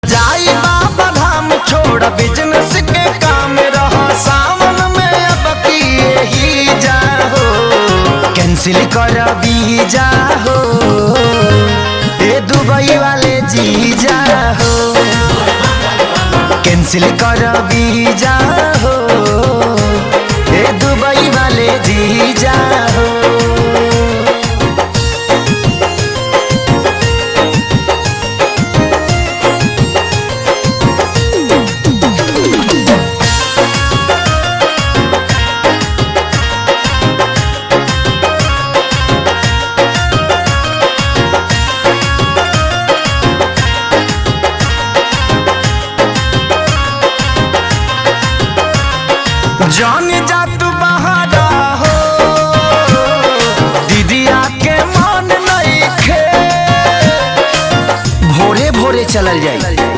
जाई बाबा धाम छोड़ बिजनेस के काम रहा सावन में अब किए ही जाहो कैंसिल कर वीजा हो ए दुबई वाले जी जाहो कैंसिल कर वीजा हो ए दुबई वाले जी जाहो। जॉन